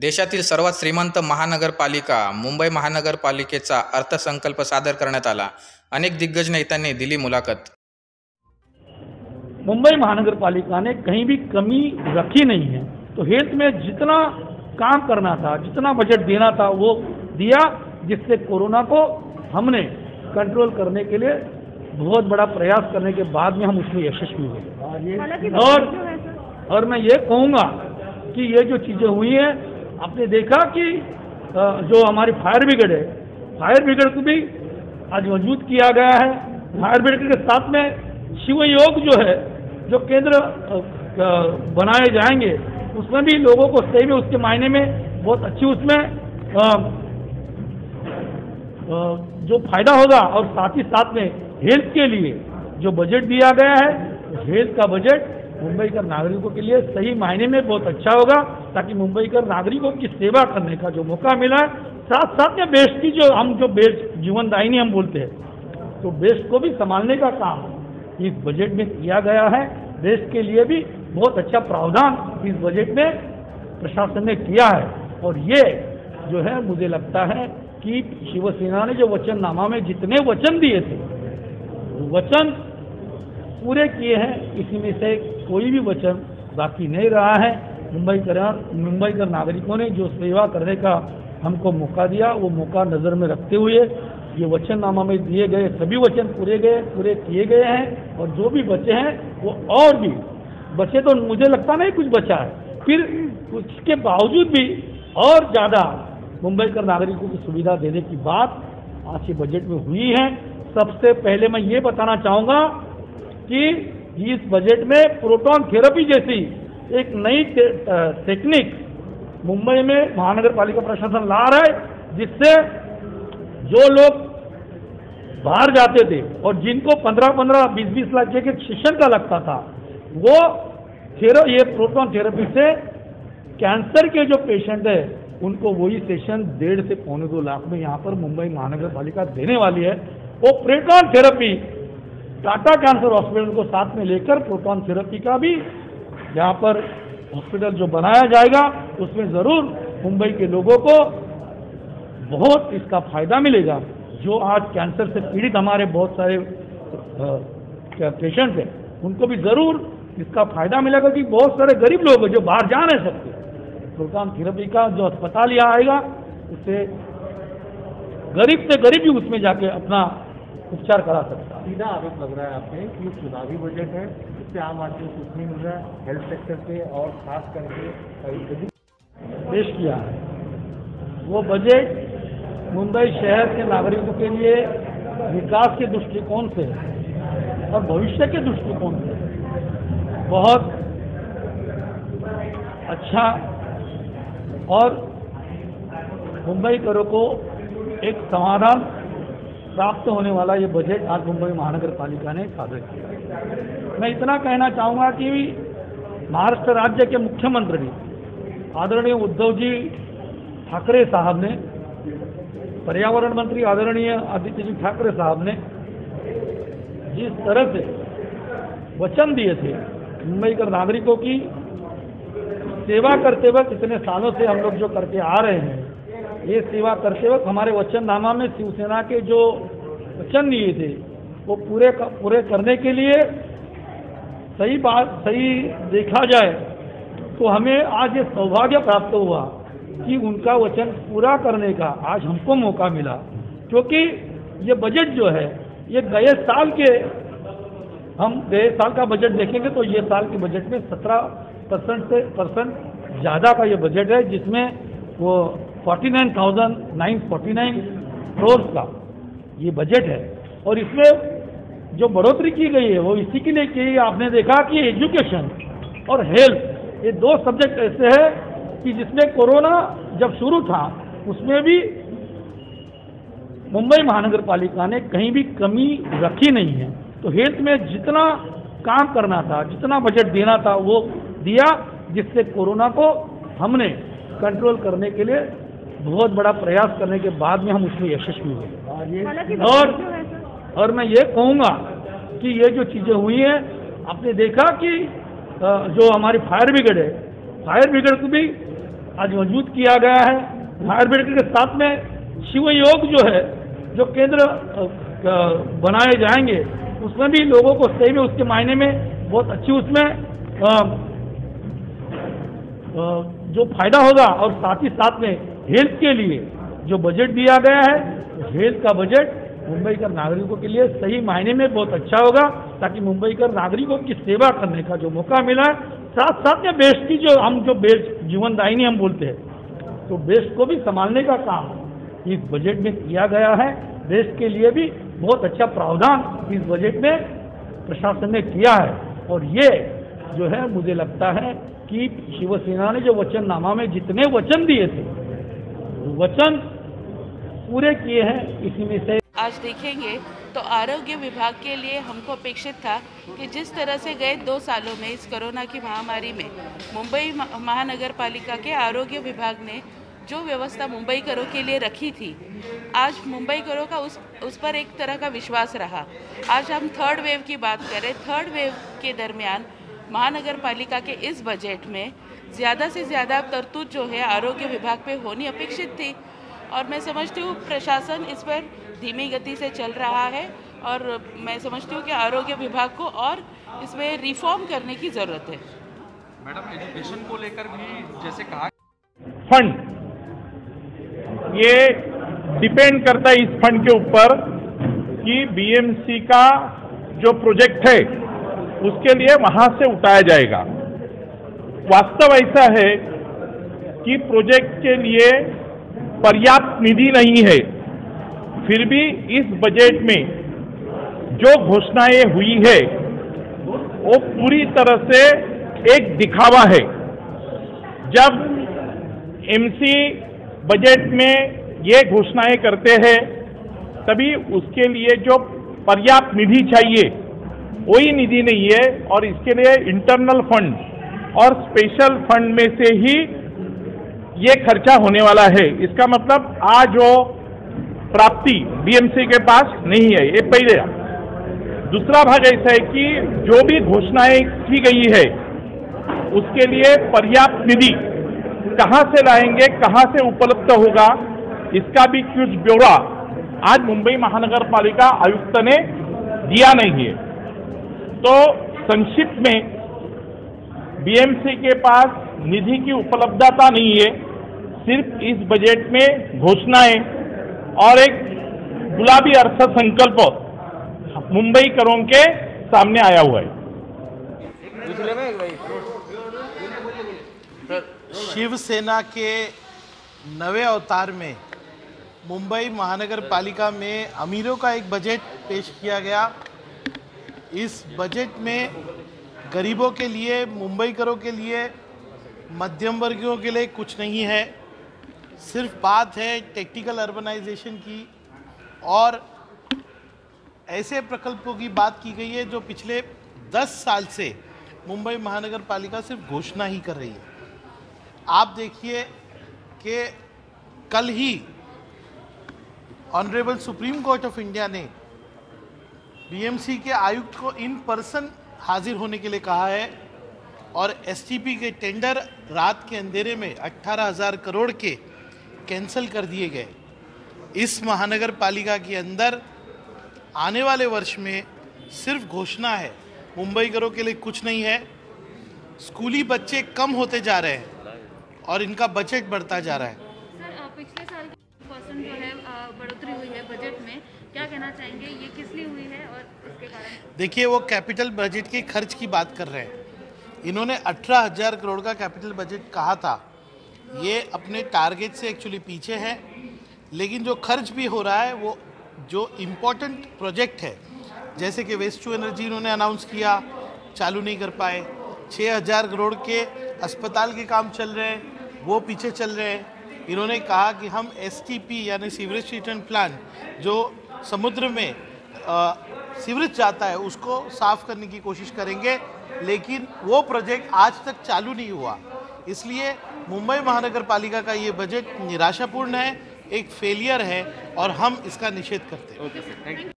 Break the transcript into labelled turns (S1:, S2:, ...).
S1: देशातील सर्वात श्रीमंत महानगरपालिका मुंबई महानगरपालिकेचा अर्थसंकल्प सादर करण्यात आला। अनेक दिग्गज नेत्यांनी दिली मुलाखत।
S2: मुंबई महानगरपालिका ने कहीं भी कमी रखी नहीं है। तो हेल्थ में जितना काम करना था, जितना बजट देना था वो दिया, जिससे कोरोना को हमने कंट्रोल करने के लिए बहुत बड़ा प्रयास करने के बाद में हम उसमें यशस्वी हुए। और मैं ये कहूँगा कि ये जो चीज़ें हुई हैं, आपने देखा कि जो हमारी फायर ब्रिगेड है, फायर ब्रिगेड को भी आज मजबूत किया गया है। फायर ब्रिगेड के साथ में शिव योग जो है, जो केंद्र बनाए जाएंगे, उसमें भी लोगों को सही में उसके मायने में बहुत अच्छी उसमें जो फायदा होगा। और साथ ही साथ में हेल्थ के लिए जो बजट दिया गया है, हेल्थ का बजट मुंबई के नागरिकों के लिए सही मायने में बहुत अच्छा होगा, ताकि मुंबई के नागरिकों की सेवा करने का जो मौका मिला है, साथ साथ में बेस्ट की जो बेस्ट जीवनदायिनी हम बोलते हैं, तो बेस्ट को भी संभालने का काम इस बजट में किया गया है। देश के लिए भी बहुत अच्छा प्रावधान इस बजट में प्रशासन ने किया है। और ये जो है, मुझे लगता है कि शिवसेना ने जो वचननामा में जितने वचन दिए थे, वचन पूरे किए हैं। इसी में से कोई भी वचन बाकी नहीं रहा है। मुंबई के नागरिकों ने जो सेवा करने का हमको मौका दिया, वो मौका नज़र में रखते हुए ये वचननामा में दिए गए सभी वचन पूरे किए गए हैं। और जो भी बचे हैं वो और भी बचे, तो मुझे लगता नहीं कुछ बचा है। फिर उसके बावजूद भी और ज़्यादा मुंबई के नागरिकों की सुविधा देने की बात आज के बजट में हुई है। सबसे पहले मैं ये बताना चाहूँगा कि इस बजट में प्रोटॉन थेरेपी जैसी एक नई टेक्निक मुंबई में महानगर पालिका प्रशासन ला रहा है, जिससे जो लोग बाहर जाते थे और जिनको 15-15, 20-20 लाख के सेशन का लगता था, वो ये प्रोटॉन थेरेपी से कैंसर के जो पेशेंट है उनको वही सेशन 1.5 से 2.25 लाख में यहाँ पर मुंबई महानगर पालिका देने वाली है। वो proton therapy Tata cancer hospital को साथ में लेकर प्रोटॉन थेरेपी का भी यहाँ पर हॉस्पिटल जो बनाया जाएगा, उसमें ज़रूर मुंबई के लोगों को बहुत इसका फायदा मिलेगा। जो आज कैंसर से पीड़ित हमारे बहुत सारे पेशेंट हैं, उनको भी ज़रूर इसका फायदा मिलेगा कि बहुत सारे गरीब लोग हैं जो बाहर जा नहीं सकते। प्रोटॉन थेरेपी का जो अस्पताल यहाँ आएगा, उससे गरीब से गरीब भी उसमें जाके अपना उपचार करा सकता है।
S3: सीधा आरोप लग रहा है आपने कि ये चुनावी बजट है, इससे आम आदमी को कुछ नहीं मिल रहा है हेल्थ सेक्टर पे, और खास करके
S2: पेश किया है। वो बजट मुंबई शहर के नागरिकों के लिए विकास के दृष्टिकोण से और भविष्य के दृष्टिकोण से बहुत अच्छा और मुंबईकरों को एक समाधान प्राप्त होने वाला ये बजट आज मुंबई महानगर पालिका ने सादर किया। मैं इतना कहना चाहूँगा कि महाराष्ट्र राज्य के मुख्यमंत्री आदरणीय उद्धव जी ठाकरे साहब ने, पर्यावरण मंत्री आदरणीय आदित्य जी ठाकरे साहब ने जिस तरह से वचन दिए थे मुंबई के नागरिकों की सेवा करते वक्त, इतने सालों से हम लोग जो करके आ रहे हैं, ये सेवा करते वक्त हमारे वचननामा में शिवसेना के जो वचन दिए थे वो पूरे करने के लिए सही देखा जाए तो हमें आज ये सौभाग्य प्राप्त हुआ कि उनका वचन पूरा करने का आज हमको मौका मिला। क्योंकि ये बजट जो है, ये गए साल का बजट देखेंगे तो ये साल के बजट में 17% ज़्यादा का ये बजट है, जिसमें वो 49,949 करोड़ का ये बजट है। और इसमें जो बढ़ोतरी की गई है वो इसी के लिए की। आपने देखा कि एजुकेशन और हेल्थ, ये 2 सब्जेक्ट ऐसे हैं कि जिसमें कोरोना जब शुरू था, उसमें भी मुंबई महानगर पालिका ने कहीं भी कमी रखी नहीं है। तो हेल्थ में जितना काम करना था, जितना बजट देना था, वो दिया, जिससे कोरोना को हमने कंट्रोल करने के लिए बहुत बड़ा प्रयास करने के बाद में हम उसमें यशस्वी हुए। और मैं ये कहूँगा कि ये जो चीज़ें हुई हैं, आपने देखा कि जो हमारी फायर ब्रिगेड है, फायर ब्रिगेड को भी आज मजबूत किया गया है। आयुर्वेद के साथ में शिव योग जो है, जो केंद्र बनाए जाएंगे, उसमें भी लोगों को सही में उसके मायने में बहुत अच्छी उसमें जो फायदा होगा। और साथ ही साथ में हेल्थ के लिए जो बजट दिया गया है, हेल्थ का बजट मुंबई के नागरिकों के लिए सही मायने में बहुत अच्छा होगा, ताकि मुंबई के नागरिकों की सेवा करने का जो मौका मिला है, साथ साथ में बेस्ट की जो बेस्ट जीवनदायिनी हम बोलते हैं, तो बेस्ट को भी संभालने का काम इस बजट में किया गया है। देश के लिए भी बहुत अच्छा प्रावधान इस बजट में प्रशासन ने किया है। और ये जो है, मुझे लगता है कि शिवसेना ने जो वचननामा में जितने वचन दिए थे, वचन पूरे किए हैं। इसी में से
S4: आज देखेंगे तो आरोग्य विभाग के लिए हमको अपेक्षित था कि जिस तरह से गए 2 सालों में इस कोरोना की महामारी में मुंबई महानगर पालिका के आरोग्य विभाग ने जो व्यवस्था मुंबई करों के लिए रखी थी, आज मुंबई करों का उस पर एक तरह का विश्वास रहा। आज हम थर्ड वेव की बात करें, थर्ड वेव के दरमियान महानगर पालिका के इस बजट में ज़्यादा से ज़्यादा तरतूद जो है आरोग्य विभाग पे होनी अपेक्षित थी। और मैं समझती हूँ प्रशासन इस पर धीमी गति से चल रहा है, और मैं समझती हूँ कि आरोग्य विभाग को और इसमें रिफॉर्म करने की ज़रूरत है।
S5: मैडम, एजुकेशन को लेकर भी जैसे कहा,
S6: फंड ये डिपेंड करता है इस फंड के ऊपर कि बीएमसी का जो प्रोजेक्ट है उसके लिए वहां से उठाया जाएगा। वास्तव ऐसा है कि प्रोजेक्ट के लिए पर्याप्त निधि नहीं है, फिर भी इस बजट में जो घोषणाएं हुई है वो पूरी तरह से एक दिखावा है। जब एमसी बजट में ये घोषणाएं करते हैं, तभी उसके लिए जो पर्याप्त निधि चाहिए वही निधि नहीं है, और इसके लिए इंटरनल फंड और स्पेशल फंड में से ही ये खर्चा होने वाला है। इसका मतलब आज वो प्राप्ति बीएमसी के पास नहीं है, ये पहले। दूसरा भाग ऐसा है कि जो भी घोषणाएं की गई है उसके लिए पर्याप्त निधि कहां से लाएंगे, कहां से उपलब्ध होगा, इसका भी कुछ ब्यौरा आज मुंबई महानगर पालिका आयुक्त ने दिया नहीं है। तो संक्षिप्त में बीएमसी के पास निधि की उपलब्धता नहीं है, सिर्फ इस बजट में घोषणाएं और एक गुलाबी अर्थ संकल्प मुंबई करों के सामने आया हुआ है।
S7: शिवसेना के नवे अवतार में मुंबई महानगर पालिका में अमीरों का एक बजट पेश किया गया। इस बजट में गरीबों के लिए, मुंबई करों के लिए, मध्यम वर्गीयों के लिए कुछ नहीं है। सिर्फ बात है टेक्निकल अर्बनाइजेशन की, और ऐसे प्रकल्पों की बात की गई है जो पिछले 10 साल से मुंबई महानगर पालिका सिर्फ घोषणा ही कर रही है। आप देखिए कि कल ही honourable supreme court of India ने बीएमसी के आयुक्त को इन पर्सन हाजिर होने के लिए कहा है, और एसटीपी के टेंडर रात के अंधेरे में 18,000 करोड़ के कैंसिल कर दिए गए। इस महानगर पालिका के अंदर आने वाले वर्ष में सिर्फ घोषणा है, मुंबई करों के लिए कुछ नहीं है। स्कूली बच्चे कम होते जा रहे हैं और इनका बजट बढ़ता जा रहा है।
S8: सर, पिछले साल की % जो है बढ़ोतरी हुई है बजट में, क्या कहना चाहेंगे, ये किस लिए हुई है और इसके कारण?
S7: देखिए, वो कैपिटल बजट के खर्च की बात कर रहे हैं। इन्होंने 18,000 करोड़ का कैपिटल बजट कहा था। ये अपने टारगेट से एक्चुअली पीछे है, लेकिन जो खर्च भी हो रहा है वो जो इम्पोर्टेंट प्रोजेक्ट है, जैसे कि वेस्ट टू एनर्जी इन्होंने अनाउंस किया, चालू नहीं कर पाए। 6,000 करोड़ के अस्पताल के काम चल रहे हैं, वो पीछे चल रहे हैं। इन्होंने कहा कि हम एसटीपी यानी सीवरेज ट्रीटमेंट प्लांट, जो समुद्र में सीवरेज जाता है, उसको साफ करने की कोशिश करेंगे, लेकिन वो प्रोजेक्ट आज तक चालू नहीं हुआ। इसलिए मुंबई महानगर पालिका का ये बजट निराशापूर्ण है, एक फेलियर है, और हम इसका निषेध करते हैं।